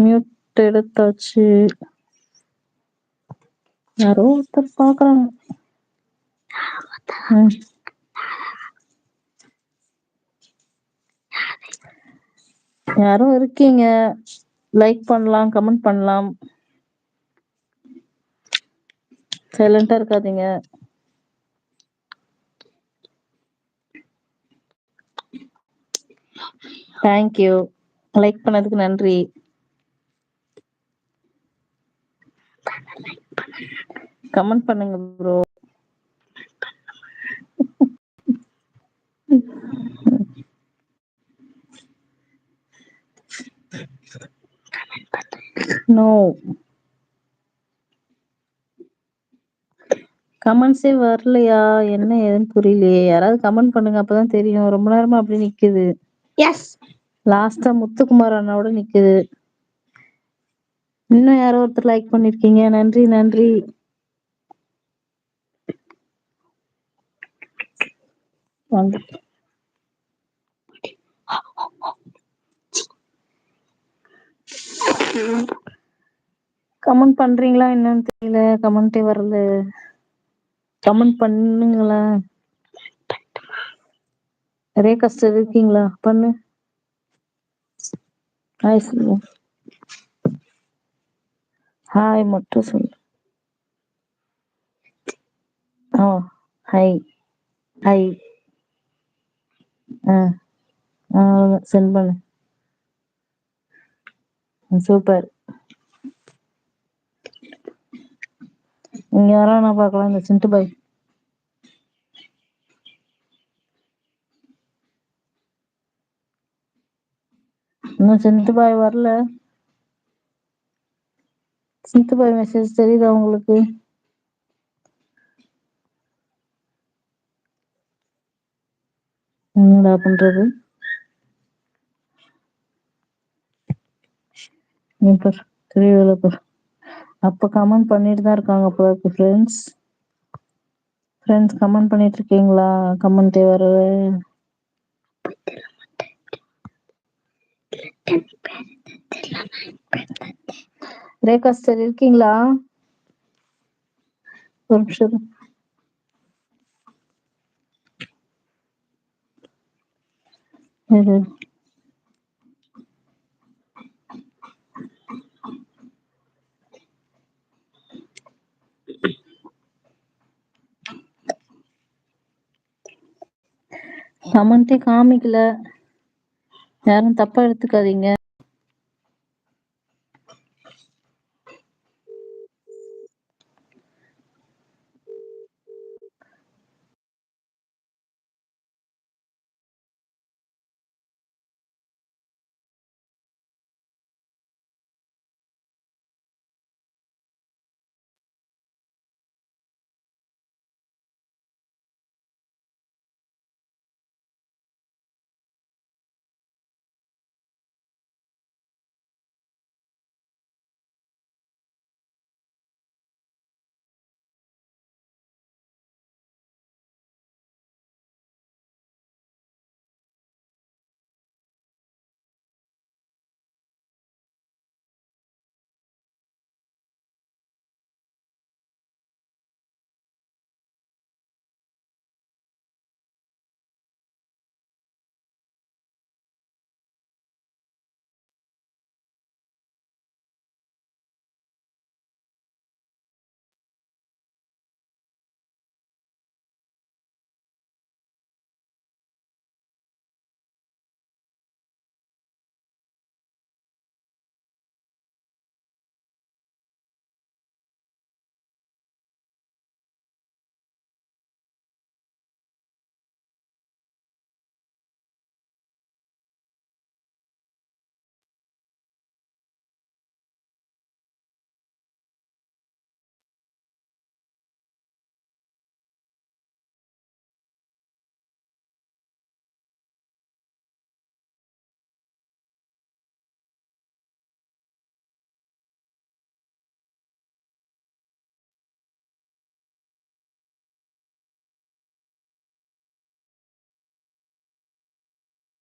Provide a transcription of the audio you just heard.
Mute எடுத்தாச்சு. யாரோ ஒருத்தர் பாக்குறாங்க. யாரும் இருக்கீங்க, லைக் பண்ணலாம், கமெண்ட் பண்ணலாம். சைலண்டா இருக்காதீங்க. தேங்க்யூ, லைக் பண்ணதுக்கு நன்றி. கமெண்ட் பண்ணுங்க ப்ரோ. நோ கமெண்ட்ஸே வரலையா? என்ன ஏதுன்னு புரியலையே. யாராவது கமெண்ட் பண்ணுங்க, அப்பதான் தெரியும். ரொம்ப நேரமா அப்படி நிக்குது. எஸ், லாஸ்டா முத்துக்குமார் அண்ணாவோட நிக்குது. இன்னும் யாரோ ஒருத்தர் லைக் பண்ணிருக்கீங்க, நன்றி நன்றி. கமெண்ட் பண்றீங்களா என்னன்னு தெரியல, கமெண்டே வரல. கமெண்ட் பண்ணுங்களா. ரேகா சிஸ்டர் இருக்கீங்களா? பண்ணு. ஹாய் சொல்லு. ஹாய் மட்டும் சொல்லு. ஓ ஹாய் ஹாய். சென்ட் பண்ணு. சூப்பர். நீங்க யாரா நான் பார்க்கலாம். இந்த சிண்டு பாய் இன்னும் சிண்டு பாய் வரல. சிண்டு பாய் மெசேஜ் தெரியுதா உங்களுக்கு? என்னடா பண்றது? தெரியல. அப்ப கமெண்ட் பண்ணிட்டு தான் இருக்காங்க போல இருக்கு. ஃப்ரெண்ட்ஸ் கமெண்ட் பண்ணிட்டு இருக்கீங்களா? கமெண்டே வரல. ரேகா சிஸ்டர் இருக்கீங்களா? ஒரு நிமிஷம். கமெண்டே காமிக்கல. யாரும் தப்பா எடுத்துக்காதீங்க.